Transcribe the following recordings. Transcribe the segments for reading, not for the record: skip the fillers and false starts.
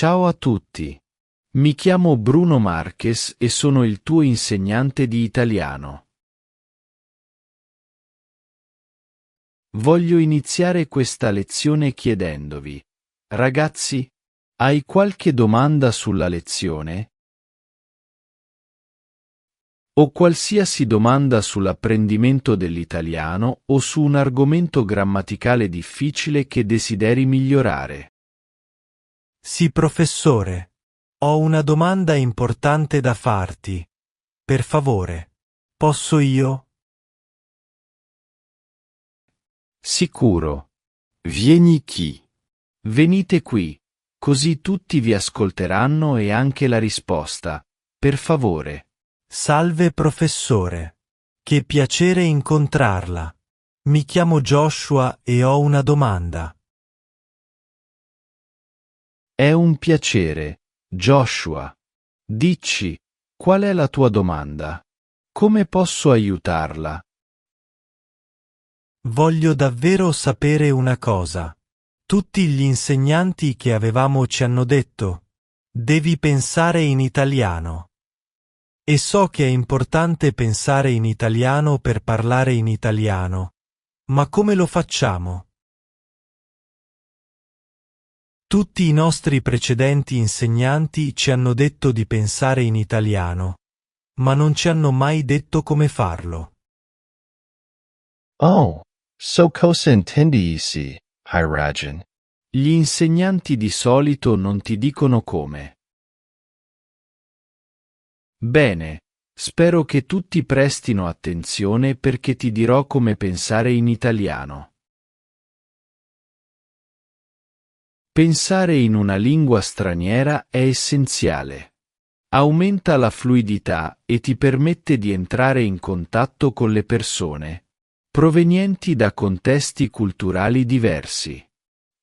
Ciao a tutti. Mi chiamo Bruno Marques e sono il tuo insegnante di italiano. Voglio iniziare questa lezione chiedendovi: ragazzi, hai qualche domanda sulla lezione? O qualsiasi domanda sull'apprendimento dell'italiano o su un argomento grammaticale difficile che desideri migliorare? Sì, professore. Ho una domanda importante da farti. Per favore, posso io? Sicuro. Vieni qui. Venite qui, così tutti vi ascolteranno e anche la risposta. Per favore. Salve, professore. Che piacere incontrarla. Mi chiamo Joshua e ho una domanda. È un piacere, Joshua. Dici, qual è la tua domanda? Come posso aiutarla? Voglio davvero sapere una cosa. Tutti gli insegnanti che avevamo ci hanno detto: devi pensare in italiano. E so che è importante pensare in italiano per parlare in italiano. Ma come lo facciamo? Tutti i nostri precedenti insegnanti ci hanno detto di pensare in italiano, ma non ci hanno mai detto come farlo. Oh, so cosa intendi sì, hai ragione. Gli insegnanti di solito non ti dicono come. Bene, spero che tutti prestino attenzione perché ti dirò come pensare in italiano. Pensare in una lingua straniera è essenziale. Aumenta la fluidità e ti permette di entrare in contatto con le persone, provenienti da contesti culturali diversi.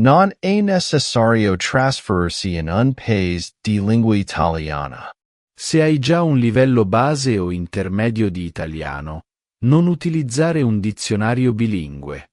Non è necessario trasferirsi in un paese di lingua italiana. Se hai già un livello base o intermedio di italiano, non utilizzare un dizionario bilingue.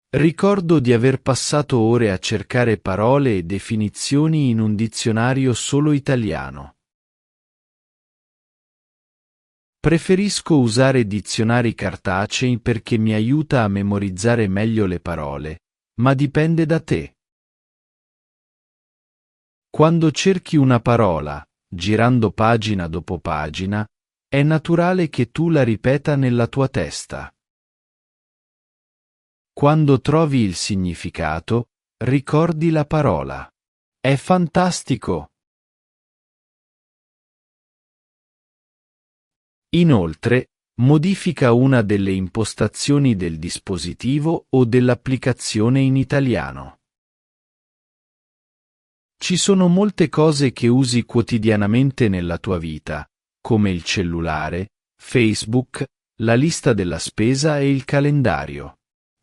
Ricordo di aver passato ore a cercare parole e definizioni in un dizionario solo italiano. Preferisco usare dizionari cartacei perché mi aiuta a memorizzare meglio le parole, ma dipende da te. Quando cerchi una parola, girando pagina dopo pagina, è naturale che tu la ripeta nella tua testa. Quando trovi il significato, ricordi la parola. È fantastico! Inoltre, modifica una delle impostazioni del dispositivo o dell'applicazione in italiano. Ci sono molte cose che usi quotidianamente nella tua vita, come il cellulare, Facebook, la lista della spesa e il calendario.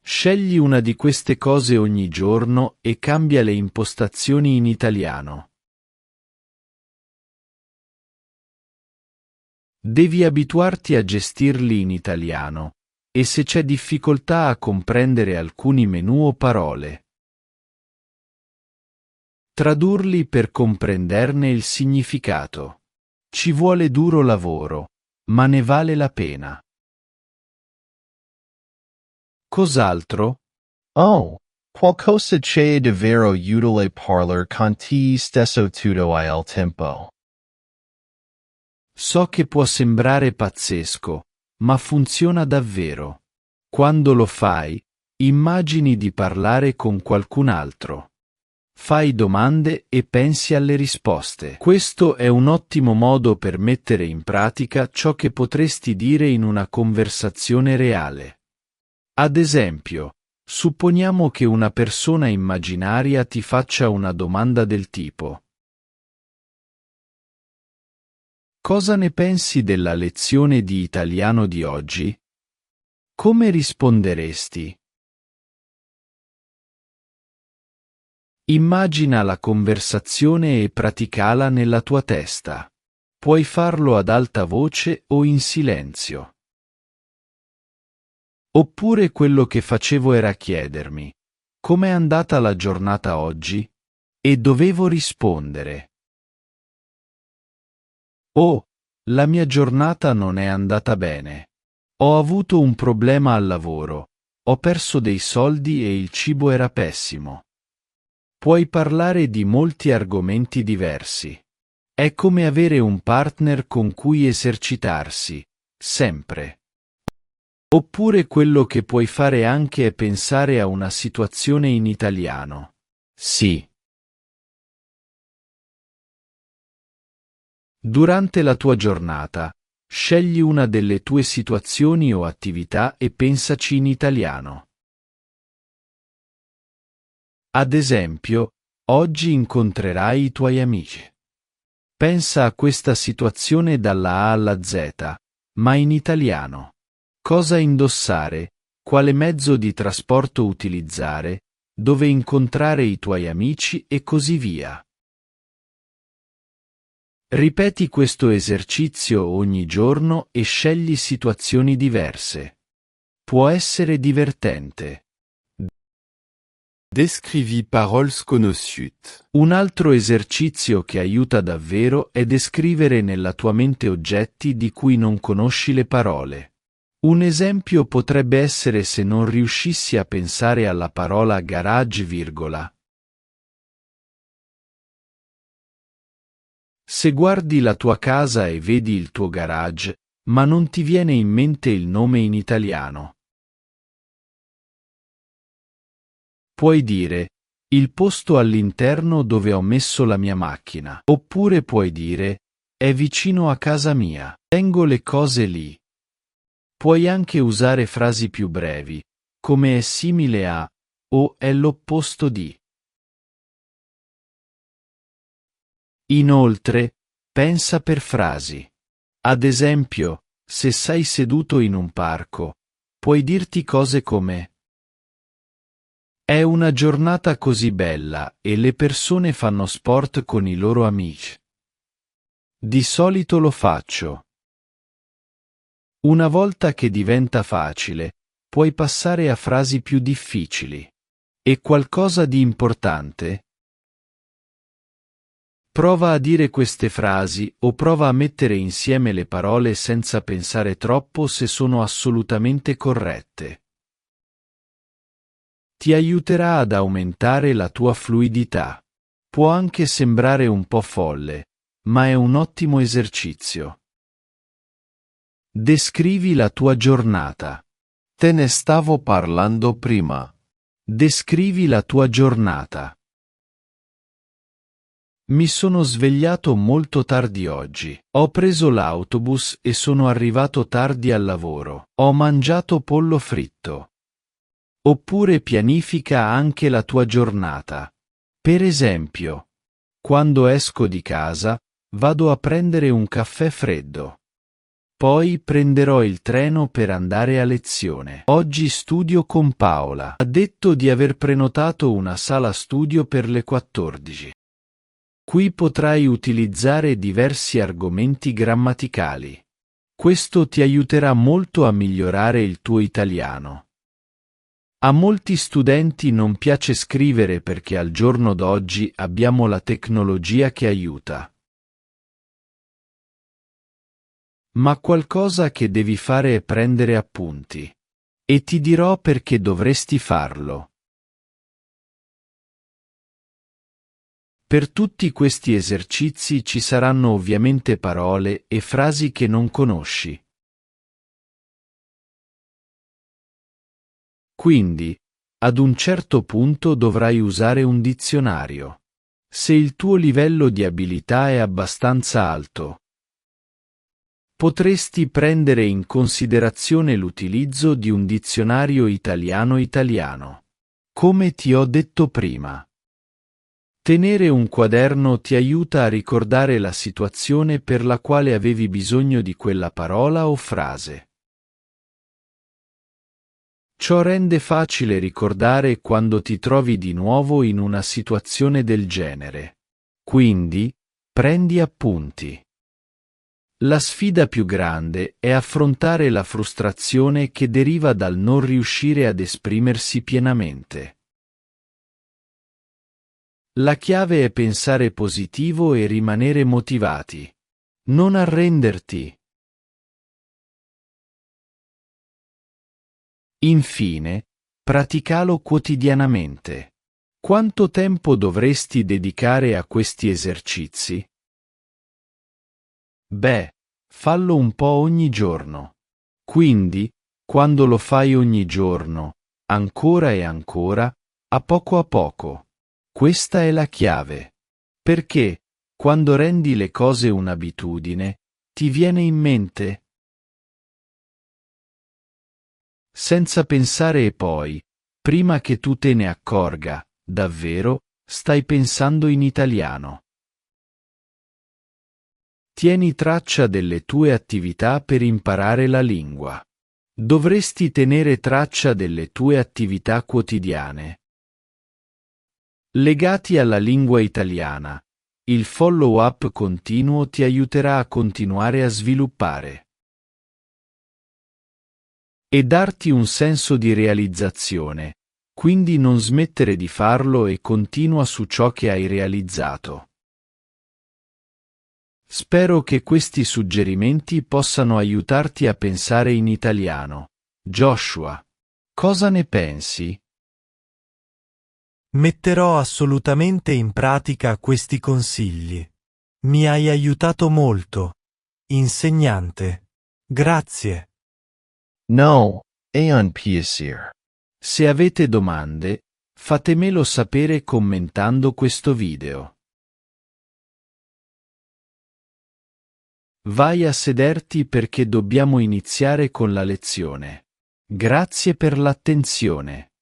Scegli una di queste cose ogni giorno e cambia le impostazioni in italiano. Devi abituarti a gestirli in italiano, e se c'è difficoltà a comprendere alcuni menu o parole, tradurli per comprenderne il significato. Ci vuole duro lavoro, ma ne vale la pena. Cos'altro? Oh, qualcosa c'è davvero utile parlar con te stesso tutto il tempo. So che può sembrare pazzesco, ma funziona davvero. Quando lo fai, immagini di parlare con qualcun altro. Fai domande e pensi alle risposte. Questo è un ottimo modo per mettere in pratica ciò che potresti dire in una conversazione reale. Ad esempio, supponiamo che una persona immaginaria ti faccia una domanda del tipo: cosa ne pensi della lezione di italiano di oggi? Come risponderesti? Immagina la conversazione e praticala nella tua testa. Puoi farlo ad alta voce o in silenzio. Oppure quello che facevo era chiedermi: Com'è andata la giornata oggi? E dovevo rispondere: oh, la mia giornata non è andata bene. Ho avuto un problema al lavoro, ho perso dei soldi e il cibo era pessimo. Puoi parlare di molti argomenti diversi. È come avere un partner con cui esercitarsi, sempre. Oppure quello che puoi fare anche è pensare a una situazione in italiano. Sì. Durante la tua giornata, scegli una delle tue situazioni o attività e pensaci in italiano. Ad esempio, oggi incontrerai i tuoi amici. Pensa a questa situazione dalla A alla Z, ma in italiano. Cosa indossare, quale mezzo di trasporto utilizzare, dove incontrare i tuoi amici e così via. Ripeti questo esercizio ogni giorno e scegli situazioni diverse. Può essere divertente. Descrivi paroles conosciute. Un altro esercizio che aiuta davvero è descrivere nella tua mente oggetti di cui non conosci le parole. Un esempio potrebbe essere se non riuscissi a pensare alla parola garage, virgola. Se guardi la tua casa e vedi il tuo garage, ma non ti viene in mente il nome in italiano. Puoi dire: il posto all'interno dove ho messo la mia macchina. Oppure puoi dire: è vicino a casa mia. Tengo le cose lì. Puoi anche usare frasi più brevi, come è simile a, o è l'opposto di. Inoltre, pensa per frasi. Ad esempio, se sei seduto in un parco, puoi dirti cose come: è una giornata così bella e le persone fanno sport con i loro amici. Di solito lo faccio. Una volta che diventa facile, puoi passare a frasi più difficili. E qualcosa di importante? Prova a dire queste frasi o prova a mettere insieme le parole senza pensare troppo se sono assolutamente corrette. Ti aiuterà ad aumentare la tua fluidità. Può anche sembrare un po' folle, ma è un ottimo esercizio. Descrivi la tua giornata. Te ne stavo parlando prima. Descrivi la tua giornata. Mi sono svegliato molto tardi oggi. Ho preso l'autobus e sono arrivato tardi al lavoro. Ho mangiato pollo fritto. Oppure pianifica anche la tua giornata. Per esempio, quando esco di casa, vado a prendere un caffè freddo. Poi prenderò il treno per andare a lezione. Oggi studio con Paola. Ha detto di aver prenotato una sala studio per le 14. Qui potrai utilizzare diversi argomenti grammaticali. Questo ti aiuterà molto a migliorare il tuo italiano. A molti studenti non piace scrivere perché al giorno d'oggi abbiamo la tecnologia che aiuta. Ma qualcosa che devi fare è prendere appunti. E ti dirò perché dovresti farlo. Per tutti questi esercizi ci saranno ovviamente parole e frasi che non conosci. Quindi, ad un certo punto dovrai usare un dizionario. Se il tuo livello di abilità è abbastanza alto, potresti prendere in considerazione l'utilizzo di un dizionario italiano-italiano. Come ti ho detto prima. Tenere un quaderno ti aiuta a ricordare la situazione per la quale avevi bisogno di quella parola o frase. Ciò rende facile ricordare quando ti trovi di nuovo in una situazione del genere. Quindi, prendi appunti. La sfida più grande è affrontare la frustrazione che deriva dal non riuscire ad esprimersi pienamente. La chiave è pensare positivo e rimanere motivati. Non arrenderti. Infine, praticalo quotidianamente. Quanto tempo dovresti dedicare a questi esercizi? Beh, fallo un po' ogni giorno. Quindi, quando lo fai ogni giorno, ancora e ancora, a poco, questa è la chiave. Perché, quando rendi le cose un'abitudine, ti viene in mente. Senza pensare e poi, prima che tu te ne accorga, davvero, stai pensando in italiano. Tieni traccia delle tue attività per imparare la lingua. Dovresti tenere traccia delle tue attività quotidiane. Legati alla lingua italiana, il follow-up continuo ti aiuterà a continuare a sviluppare. E darti un senso di realizzazione, quindi non smettere di farlo e continua su ciò che hai realizzato. Spero che questi suggerimenti possano aiutarti a pensare in italiano. Joshua, cosa ne pensi? Metterò assolutamente in pratica questi consigli. Mi hai aiutato molto, insegnante. Grazie. No, ayon piacere. Se avete domande, fatemelo sapere commentando questo video. Vai a sederti perché dobbiamo iniziare con la lezione. Grazie per l'attenzione.